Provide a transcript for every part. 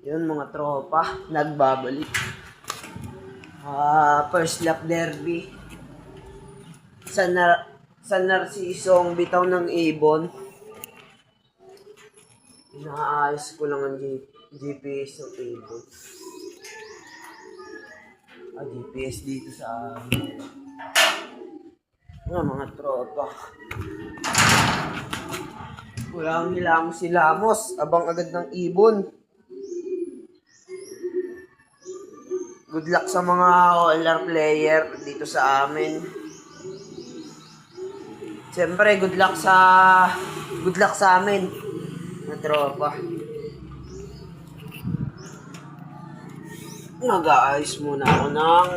Yun mga tropa, nagbabalik. First lap derby. Sa Narcisong bitaw ng ibon. Inaayos ko lang ang GPS ng ibon. GPS dito sa mga tropa. Walang hilamos-hilamos, abang agad ng ibon. Good luck sa mga OLR player dito sa amin. Siyempre, good luck sa amin, mga tropa. Mag-aayos muna ako ng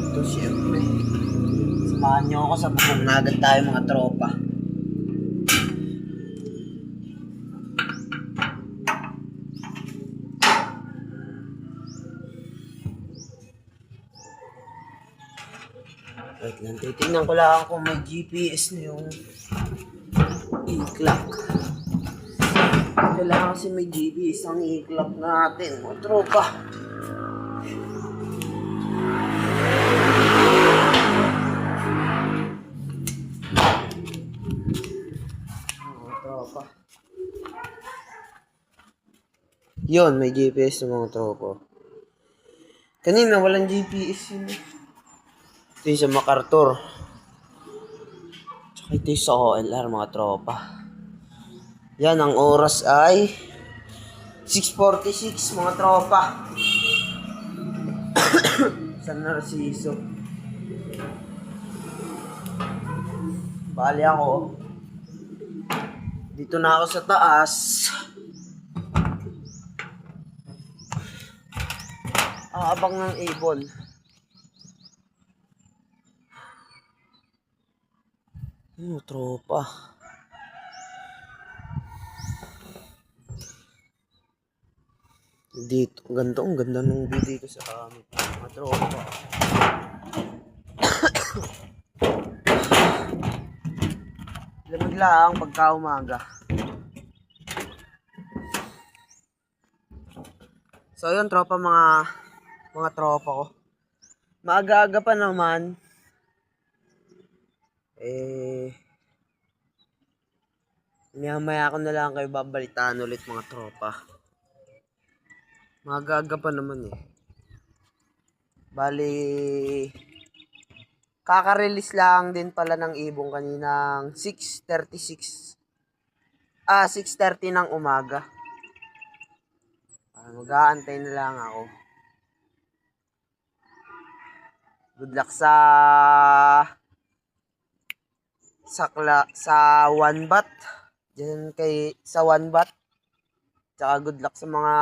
ito, siyempre. Samahan niyo ako sa bubong na agad tayo, mga tropa. Wait lang, titignan ko lang kung may GPS na yung e-clock. Kailangan kasi may GPS ang e-clock natin, mga tropa. Mga tropa. Yun, may GPS ng mga tropa. Kanina walang GPS yun. Ito yung sa MacArthur. Tsaka ito yung sa OLR, mga tropa. Yan, ang oras ay 6:46, mga tropa. Sa Narciso. Bali ako. Dito na ako sa taas. Abang ng ibon. Tropa. Dito, ang ganda ng view dito sa amin, mga tropa. Lamig lang pagka umaga. So yun, tropa, mga tropa ko. Maaga-aga pa naman. Maya-maya ko na lang kayo babalitaan ulit, mga tropa. Magaga pa naman eh. Bali, kaka-release lang din pala ng ibong kaninang 6:36. 6:30 ng umaga. Mag-aantay na lang ako. Good luck sa one bat. Diyan sa one bat. Tsaka good luck sa mga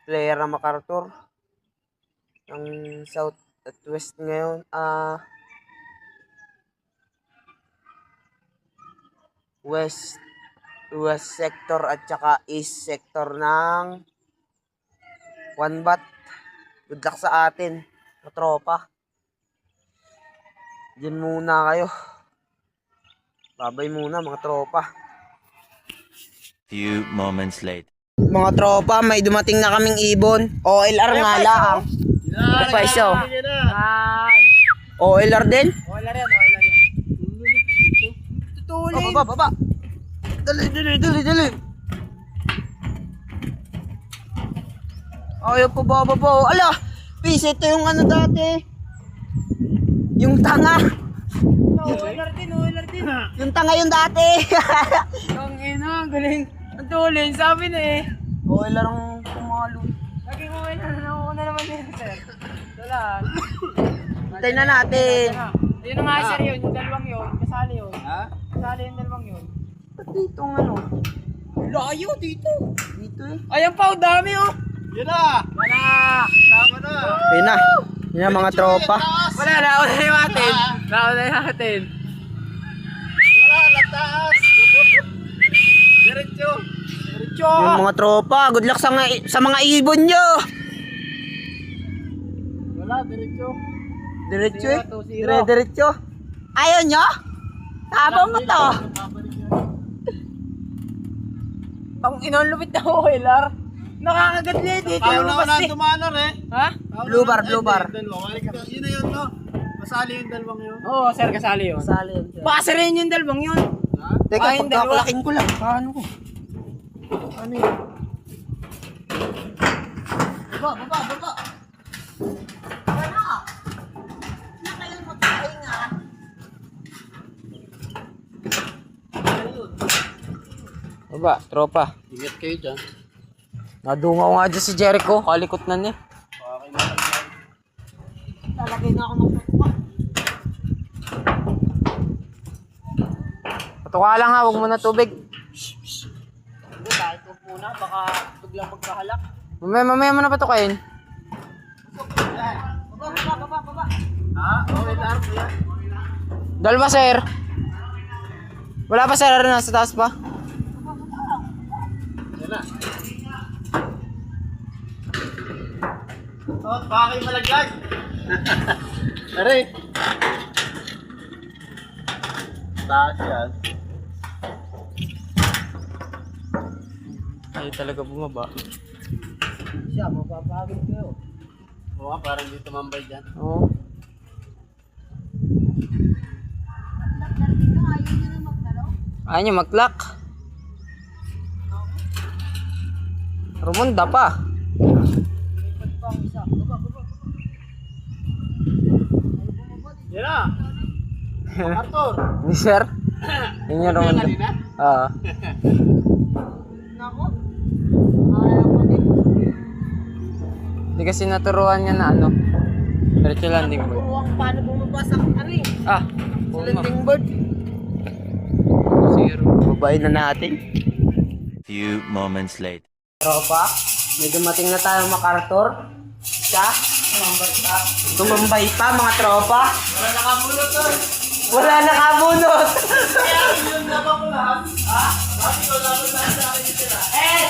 player ng MacArthur ng South at West ngayon. West sector at tsaka East sector ng one bat. Good luck sa atin, mga tropa. Diyan muna kayo. Babay muna, mga tropa. Few moments later. Mga tropa, may dumating na kaming ibon. OLR nga lang. Ano pa iso? OLR din? OLR yan. Tutulin. Baba. Dali. Ayaw po baba. Ala! Pis, ito yung ano dati. Yung tanga. OLR din. Yung tanga yung dati. Ang ina, galing. Ang tulin, sabi na eh. OLR ang pumalo. Laging OLR na naman yan, sir. Wala. Hintay na natin. Yun nga, sir, yun. Yung dalawang yun. Kasali yun. Ha? Kasali yung dalawang yun. Ba't dito ang ano? Layo dito. Dito eh. Ayan pa, dami oh. Yan na. Tama na. Ayun na. Yun na, mga tropa. Wala, nauna yung atin. Taas. Diretso. Yung mga tropa, good luck sa mga ibon nyo. Wala, diretso. Diretso eh. 0-2-0. Diretso. Ayaw nyo? Tabang mo to. Ang inulupit na oiler. Nakakagat niya dito. Ayaw na wala tumanor eh. Ha? Blue bar, blue bar. Yun na yun, no? Masali yung dalawang yun. Oo, sir, kasali yun. Sali yun, sir. Baka rin yung dalawang yun. Ha? Teka, Ay, hindi, pagkaklakin ko lang. Paano ko? Ano yun? Baba. Ano? Nakalimot tayo nga. Baba, tropa. Ingat kayo dyan. Nadungaw nga dyan si Jericho. Kalikot na niya. Okay na lang yan. Lalagay na ako ng putuka. Patuka lang ha, huwag mo na tubig. Hindi, kahit huwag muna. Baka biglang magkahalak. Mamaya mo na patukain. Baba. Ha? Okay lang po yan. Dalawa, sir. Wala pa, sir. Nasa taas pa. Yan na. Oh, baka kayo malaglag. Aray. Taas yan. Ay, talaga bumaba. Siya, mapapagod kayo. Oo nga, parang hindi tumambay dyan. Oo. Ayaw nyo mag-lock. Rumunda pa. Yan na. Arthur. Hindi, sir. Yun yung rumunda. Kanina? Oo. Nako. Ayaw pa din. Hindi kasi naturuan niya na ano. Diretso landing board. Huwag paano bumaba sa ano eh. Ah. Sa landing board. Zero. Babayin na natin. Few moments later. Tropa, may dumating na tayo MacArthur. Isa. Tumambay pa mga tropa. Wala nakabulot to. Wala nakabunot. Kaya yun naman ko lahat. Ha? Bakit ko dapat sa akin yung sila?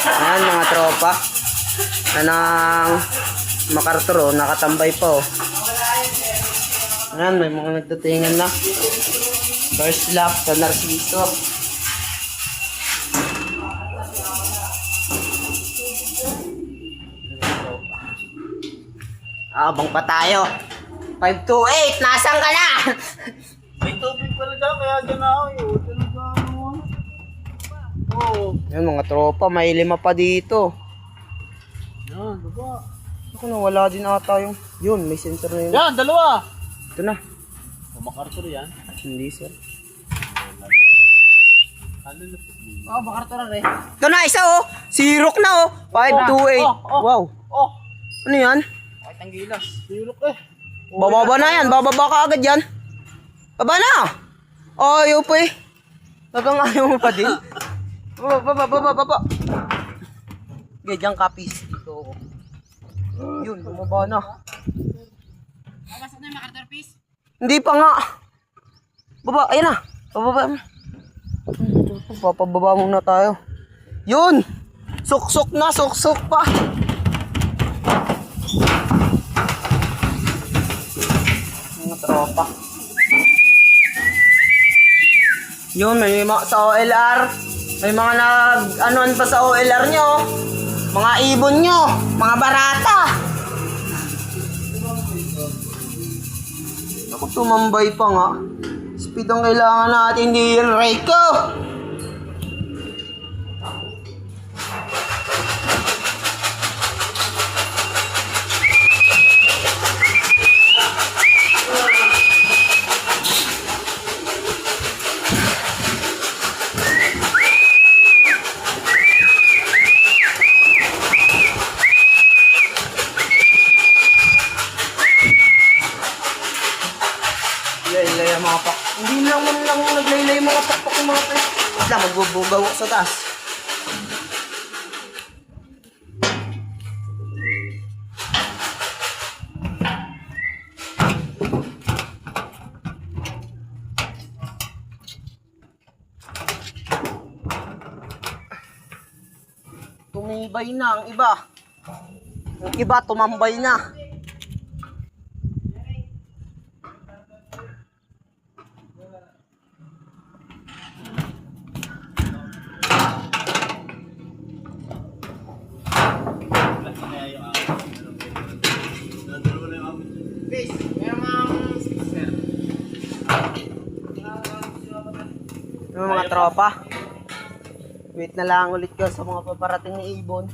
Ayan mga tropa. Anang MacArthur oh, nakatambay pa oh. Ayan, may mga nagtatingan na. First lap sa Narciso. Abang pa tayo. 528, nasan ka na? May tubig pala dyan, kaya dyan ako eh. Talaga ano. Oo. Yan mga tropa, may 5 pa dito. Yan, baba. Ako na, wala din ata yung... Yun, may sensor na yun. Yan, dalawa. Ito na. MacArthur yan. Hindi sir. Ano na po? Oh, MacArthur rin. Ito na, isa oh! Sirok na oh! 528. Wow. Oh, Ano yan? Kahit ang gilas. silok eh. Bababa na yan. Bababa ka agad yan. Baba na! Ayaw pa eh. Hanggang ayaw mo pa din. Baba. Ganyan kapis. Dito. Yun, bumaba na. Nabasag na yung MacArthur piece? Hindi pa nga. Baba, ayan na. Bababa mo. Papababa muna tayo. Yun! Suksok na, suksok pa. Mga tropa. Yun, may mga sa OLR. May mga nag-anuan pa sa OLR nyo. Mga ibon nyo. Mga barata. Ako tumambay pa nga. Speed ang kailangan natin din, Reiko. Laylay ang mga pak. Hindi lang man lang naglaylay yung mga pakpak ng mga pre. Wait lang, magbubugaw ako sa taas. Tumibay na ang iba. Ang iba tumambay na. Yung mga tropa. Wait na lang ulit ko sa mga paparating ni Ibon.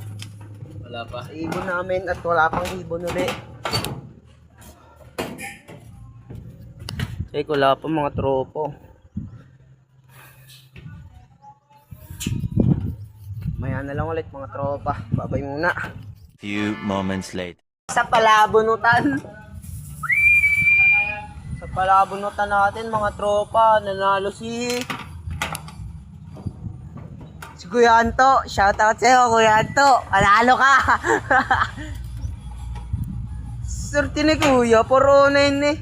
Wala pa. Sa ibon namin at wala pang ibon uli. Check, wala pa mga tropo. Maya na lang ulit mga tropa. Babay muna. Few moments later. Sa palabunutan. Sa palabunutan natin mga tropa. Nanalo si Kuya Anto. Shoutout sa'yo Kuya Anto. Panalo ka. Swerte ni Kuya. 409 eh.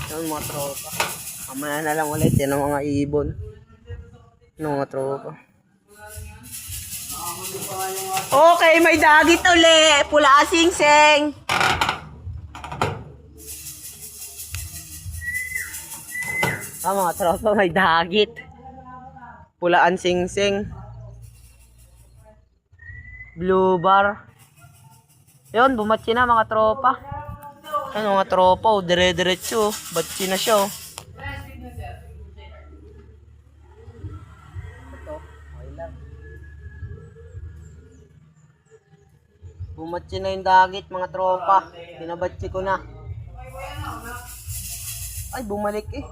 Yan mga tropa. Mamaya na lang ulit. Yan ang mga ibon. Yan mga tropa. Okay, may dagit uli. Pula sing-sing. Mga tropa, may dagit. Pulaan sing-sing. Blue bar. Yun, bumatsi na mga tropa. Ano mga tropa, oh, dire-diretso. Batsi na siya, oh. Ito, okay lang. Bumatsi na yung dagit, mga tropa. Pinabatsi ko na. Ay, bumalik eh.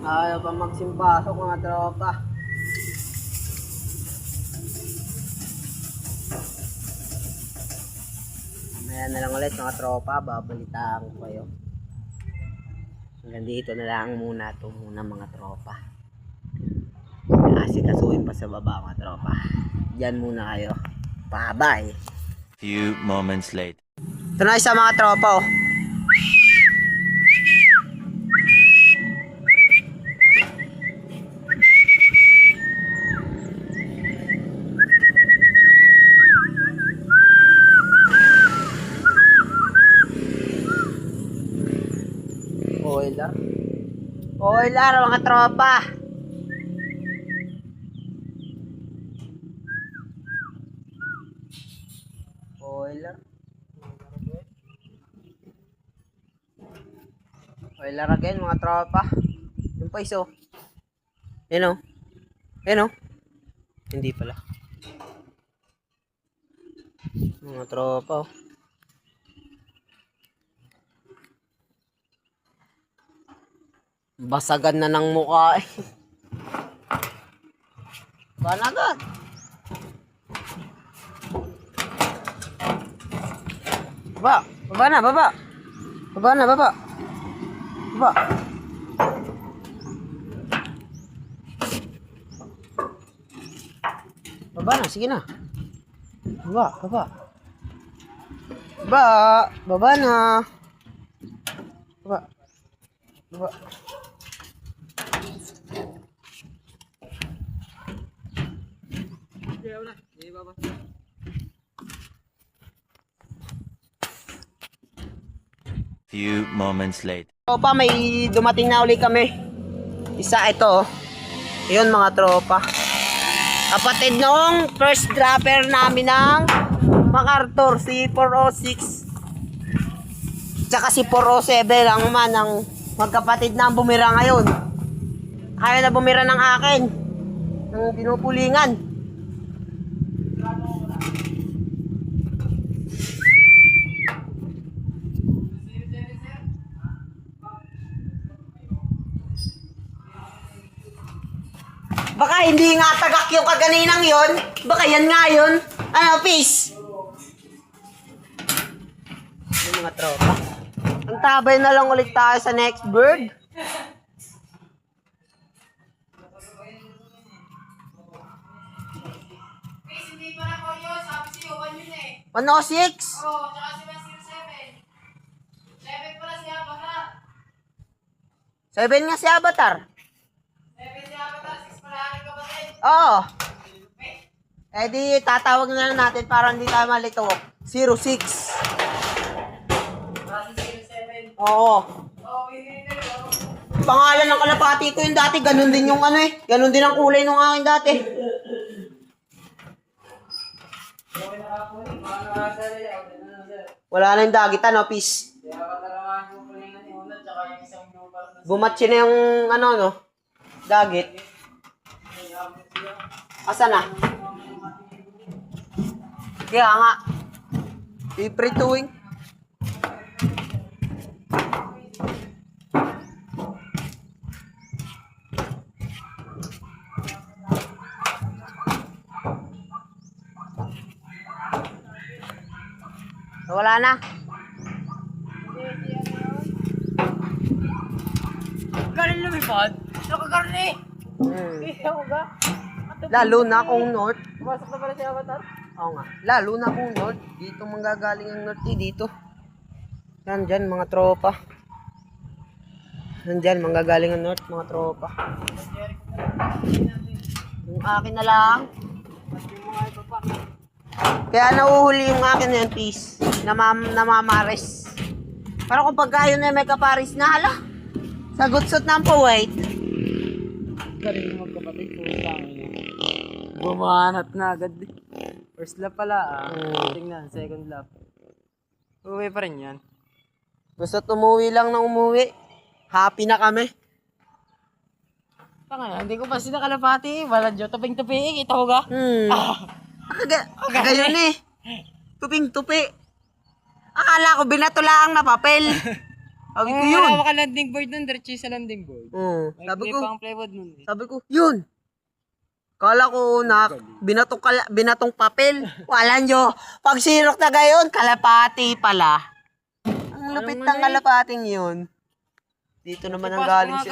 Ayaw pa magsimpasok mga tropa. Mamaya na lang ulit mga tropa. Babalitaan ko kayo. Hanggang dito na lang muna ito muna mga tropa. Asikasuhin pa sa baba mga tropa. Diyan muna kayo. Bye-bye. Few moments later. Ito na isa mga tropa, oh. Oiler. Oiler mga tropa. Oiler. Oiler again mga tropa. Yung pa iso. Yan o. Yan o. Hindi pala. Mga tropa, oh. Basagan na ng mukha eh. Banagan. Baba. Baba na, baba. Baba na, baba. Baba. Baba na, sige na. Baba, baba. Baba. Baba na. Baba. Baba. Few moments later. Tropa, may dumating na uli kami. Isa ito, oh. Yun mga tropa. Kapatid nung first dropper namin ng MacArthur, si 406. Tsaka si 407 lang man ang magkapatid na bumira ngayon. Kaya na bumira ng akin. Ng pinupulingan. Baka hindi nga tagak yung kaganinang yon. Baka yan nga yun. Ano, peace. Yung mga tropa. Antabay na lang ulit tayo sa next bird. 106? Oo, tsaka si 107. 7 pala si Avatar. 7 nga si Avatar. 7 si Avatar, 6 pala aking kapatid. Oo. Eh di tatawag na lang natin para hindi tayo malito. 06. Para si 07. Oo. Oo, hindi na yun. Pangalan ng kalapati ko yung dati, ganun din yung ano eh. Ganun din ang kulay nung akin dati. Okay na ako eh. Mga nakasali. Okay na lang, sir. Wala na yung dagitan, no, peace. Kaya patalamaan ko po yung una, tsaka yung isang blue bar na Bumatsi na yung ano, no? Dagit. Asa na? Kaya nga. Iprituing. Wala na. Galing lumipad? Nakakarni! Hmm. Iyaw ka? Lalo na kung north. Pumasok na pala si Avatar? Oo nga. Lalo na kung north. Dito manggagaling ang north eh, dito. Yan dyan, mga tropa. Nandyan, manggagaling ang north, mga tropa. Yung akin na lang. Kaya nauhuli yung akin na yan, peace. Namamares. Para kung pagka yun ay may kaparis na, hala. Sagot-sot na ang pa-wait. Galing mo magkapatid ko sa akin. Bumanat na agad eh. First lap pala Tingnan, second lap. Uwi pa rin yan. Basta't umuwi lang na umuwi. Happy na kami. Tanga, hindi ko pa sinakalapati. Wala dyo, tuping-tuping. Ito ko ga? Ganyan eh. Tuping-tupi. Akala ko binatulaang na papel. Sabi ko yun. Wala ka landing board nun, diretso sa landing board. Sabi ko, pang plywood nun eh. sabi ko, yun. Kala ko na binatong papel. Wala nyo. Pag sinok na gayon, kalapati pala. Ang lupit ng kalapating yun. Dito naman ang galing si...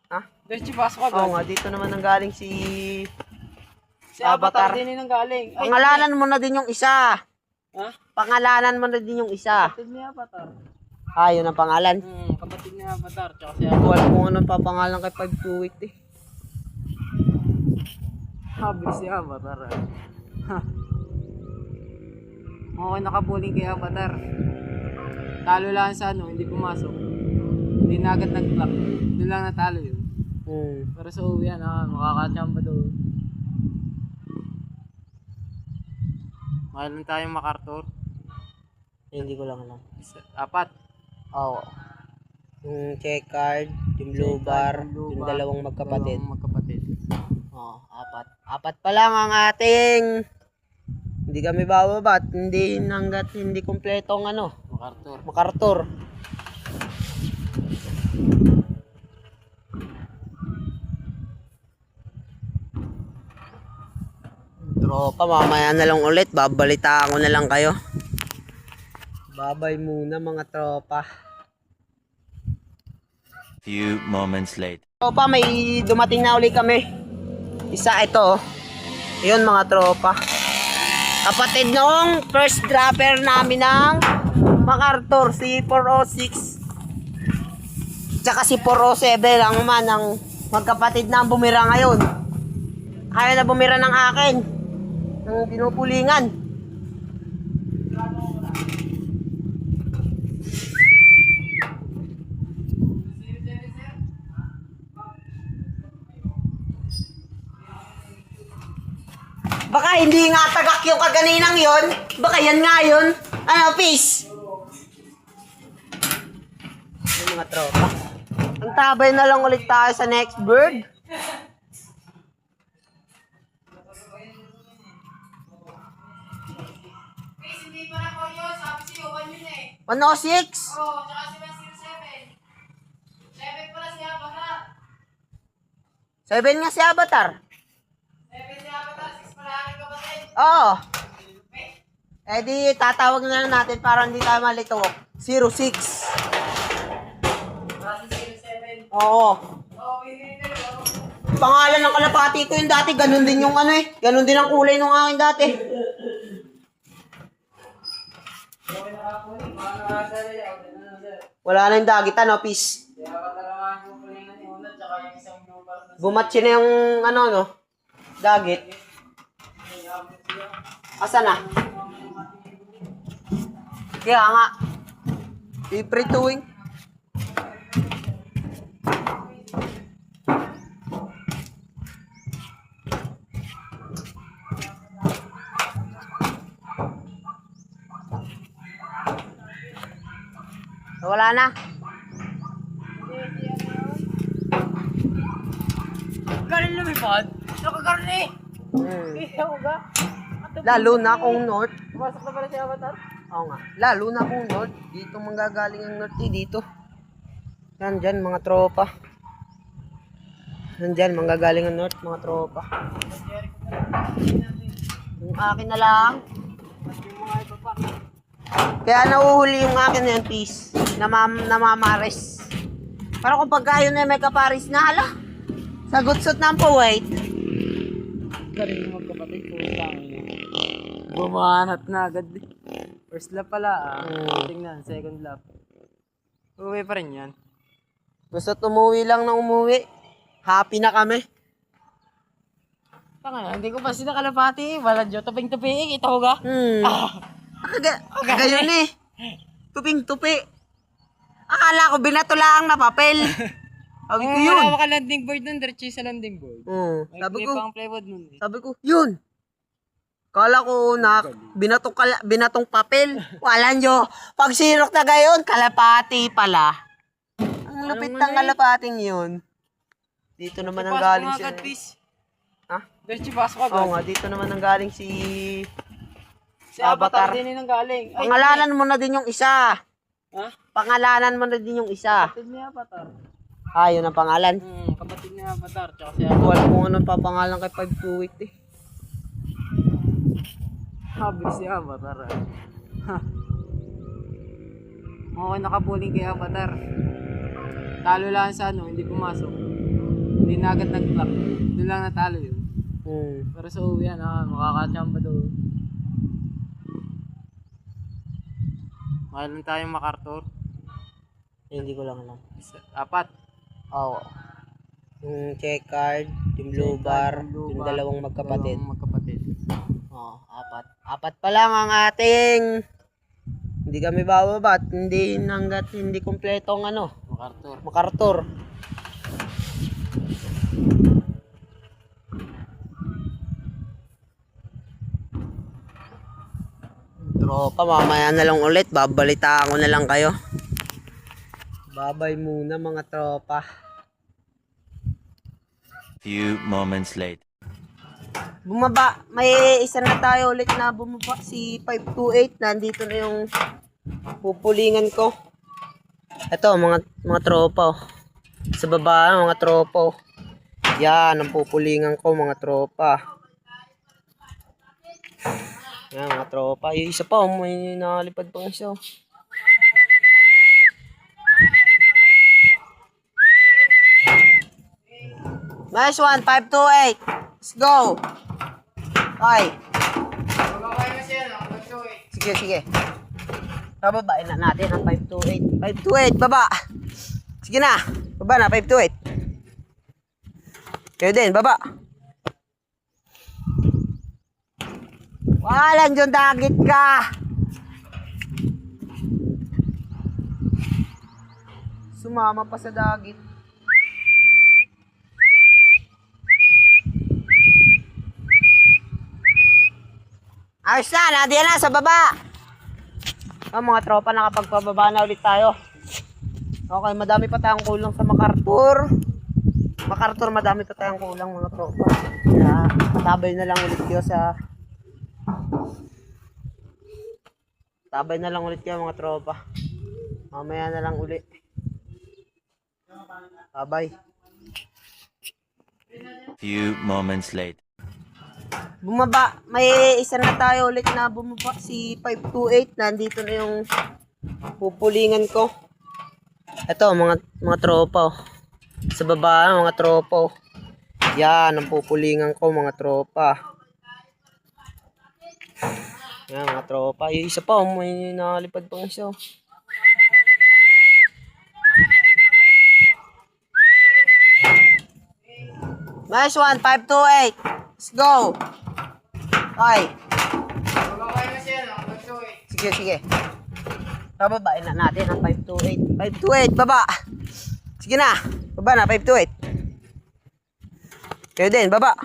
Ha? Diretso pasok agad. Oo nga, dito naman ang galing si... Si Avatar din yun ang galing. Ay, Pangalanan mo na din yung isa. Ha? Pangalanan mo na din yung isa. Kapatid ni Avatar. Ah, yun ang pangalan. Kapatid ni Avatar. Tsaka si Avatar. Wala kung anong papangalan kay 5 Kuwait eh. Habi si Avatar. Okay, nakapuling kay Avatar. Talo lang sa ano, hindi pumasok. Hindi na agad nag-block. Doon lang natalo yun. Pero sa uwi yan, makakachamba doon. Makailan tayong MacArthur? Hindi ko lang alam. 4. Oo. Yung check card, yung blue bar, yung dalawang magkapatid. Oo, 4. 4 pa lang ang ating. Hindi kami bababa at hindi hanggat hindi kompleto ang ano, MacArthur. Tropa, mamaya na lang ulit. Babalitaan ko na lang kayo. Babay muna mga tropa. Few moments later. Tropa, may dumating na ulit kami. Isa ito. Yun mga tropa. Kapatid nung first dropper namin ng MacArthur, si 406. Tsaka si 407 ang man ang magkapatid na ang bumira ngayon. Kaya na bumira ng akin. Ng pinupulingan. Baka hindi nga tagak yung kaganinang yon. Baka yan nga yun. Ano, peace? Yung mga tropa. Ang tabay na lang ulit tayo sa next bird. Hindi pa na ko yun, sabi si Yohan yun eh. 106? Oo, tsaka si 107. 7 pala si Avatar. 7 nga si Avatar. 7 si Avatar, 6 pala aking kapatid. Oo. Eh di tatawag na lang natin para hindi tayo malito. 06. Para si 07. Oo. Oo, hindi na yun. Pangalan ng kalapati ko yung dati, ganun din yung ano eh. Ganun din ang kulay nung akin dati. Wala na yung dagit, ano, peace. Bumatsi na yung, ano, no? Dagit. Asa na? Kaya nga. Iprituing. Wala na. Galing lumipad? Nakakarni! Iyaw ka? Lalo na kung north. Pumasok na pala si Avatar? Oo nga. Lalo na kung north. Dito manggagaling ang north dito. Yan dyan, mga tropa. Yan dyan, manggagaling ang north, mga tropa. Yung akin na lang. Kaya nauhuli yung akin na yan, peace. Namamares. Para kung pagka yun ay may kaparis na, hala. Sagot-sot na ang wait. Galing mo magkapatid ko sa bumanat na agad. First lap pala, tingnan, second lap. Uwi pa rin yan. Gusto umuwi lang ng umuwi. Happy na kami. Tanga, hindi ko pa sinakalapati. Wala dyan, tuping-tuping, ito ko ga. Gayon eh. Tuping-tupi. Akala ko binato lang na papel. Sabi ko yun. Wala ka landing board nun, diretso sa landing board. Sabi May ko, pang plywood nun eh. sabi ko, yun. Kala ko na binatong papel. Wala nyo. Pag sirok na gayon, kalapati pala. Ang lupit ng kalapating yun. Dito naman ang galing si... Ha? Diretso pasok agad. Oo nga, dito naman ang galing si... Si Avatar din yung galing. Ay, Pangalanan mo na din yung isa. ha? Pangalanan mo na din yung isa. Kapatid ni Avatar. Ah, yun ang pangalan. Kapatid ni Avatar. Tsaka si Avatar. Wala kung anong papangalan kay 528 eh. Sabi si Avatar. Okay, nakabuling kay Avatar. Talo lang sa ano, hindi pumasok. Hindi na agad nag-block. Doon lang natalo yun. Pero sa uwi yan, makakachamba doon. Mahal tayong MacArthur. Hindi ko lang alam. Apat. Oo. Yung check card, yung blue bar, yung dalawang magkapatid. Oo, apat. Apat pa lang ang ating. Hindi kami bababa at hindi hanggat hindi kompleto ang ano, MacArthur. Tropa, mamaya na lang ulit. Babalitaan ko na lang kayo. Babay muna mga tropa. Few moments later. Bumaba. May isa na tayo ulit na bumaba. Si 528. Nandito na yung pupulingan ko. Ito, mga tropa. Sa baba, mga tropa. Yan, ang pupulingan ko, mga tropa. Yan, mga tropa. Yung isa pa, may nakalipad pang isa. Nice one, 528. Let's go. Okay. Sige, sige. Bababain na natin ang 528. 528, baba. Sige na. Baba na, 528. Kayo din, baba. Walang dyan dagit ka. Sumama pa sa dagit. Ayos na, nadiyan na sa baba. Mga tropa, nakapagpababa na ulit tayo. Okay, madami pa tayong kulang sa MacArthur. Madami pa tayong kulang mga tropa. Kaya, patabay na lang ulit kayo sa... Tabay na lang ulit kayo mga tropa. Mamaya na lang ulit. Tabay. Few moments later. Bumaba. May isa na tayo ulit na bumaba. Si 528. Nandito na yung pupulingan ko. Ito, mga tropa. Sa baba, mga tropa. Yan, ang pupulingan ko, mga tropa. Yan, mga tropa. Yung isa pa, may nakalipad pang isa. Nice one, 528. Let's go. Okay. Bababay na siya, no? Sige, sige. Bababain na natin ang 528. 528, baba. Sige na. Baba na, 528. Kayo din, baba.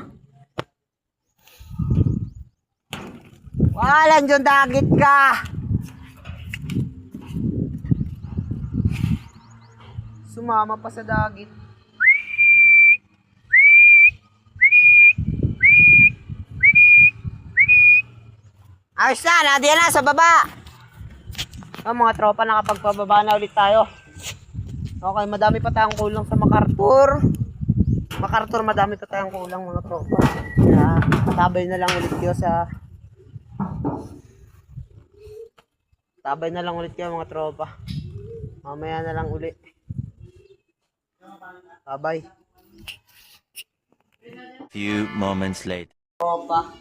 Walang dyan dagit ka. Sumama pa sa dagit. Ayos na, nandiyan na sa baba. Mga tropa, nakapagpababa na ulit tayo. Okay, madami pa tayong kulang sa MacArthur. MacArthur, madami pa tayong kulang mga tropa. Kaya, patabay na lang ulit kayo sa... Tabay na lang ulit kayo mga tropa. Mamaya na lang ulit. Tabay. Few moments later. Tropa.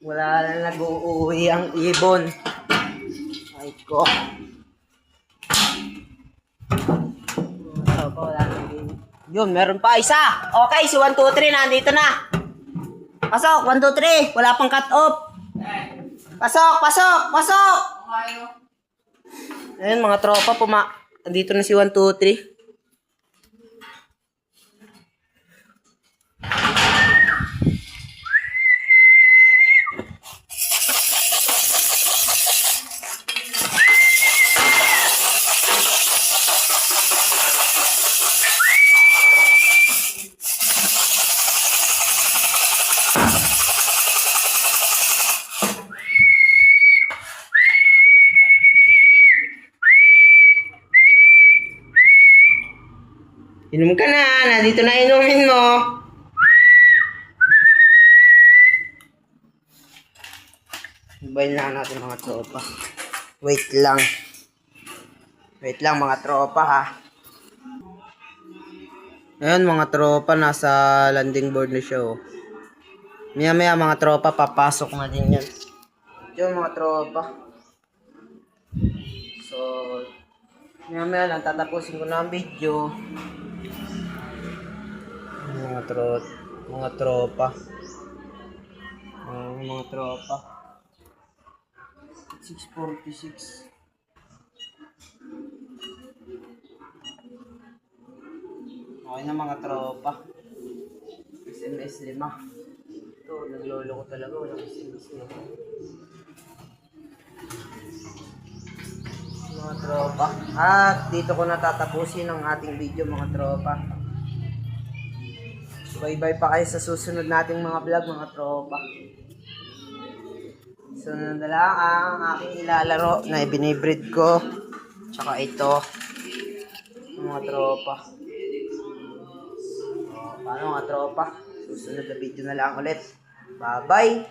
Wala na nag-uuwi ang ibon. Ay ko. Tropa, wala na ibon. Yun, meron pa isa. Okay, si 1, 2, 3 nandito na. Pasok, 1, 2, 3. Wala pang cut off. Pasok, pasok, pasok. Ayun mga tropa, andito na si 1, 2, 3. Inom ka na, nandito na inumin mo. Ibayin lang natin mga tropa. Wait lang. Wait lang mga tropa ha. Ayun mga tropa, nasa landing board na siya oh. Maya maya mga tropa, papasok na din yan. Yun mga tropa. So, maya maya lang tatapusin ko na ang video. Mga tropa. Mga tropa. 646. Okay na mga tropa. SMS 5. Ito, naglolo ko talaga. Walang SMS 5. Mga tropa. At dito ko natatapusin ang ating video mga tropa. Bye-bye pa kayo sa susunod nating mga vlog mga tropa. Sunod na lang ang aking ilalaro na ibinibreed ko. Tsaka ito. Mga tropa. So, paano mga tropa? Susunod na video na lang ulit. Bye-bye!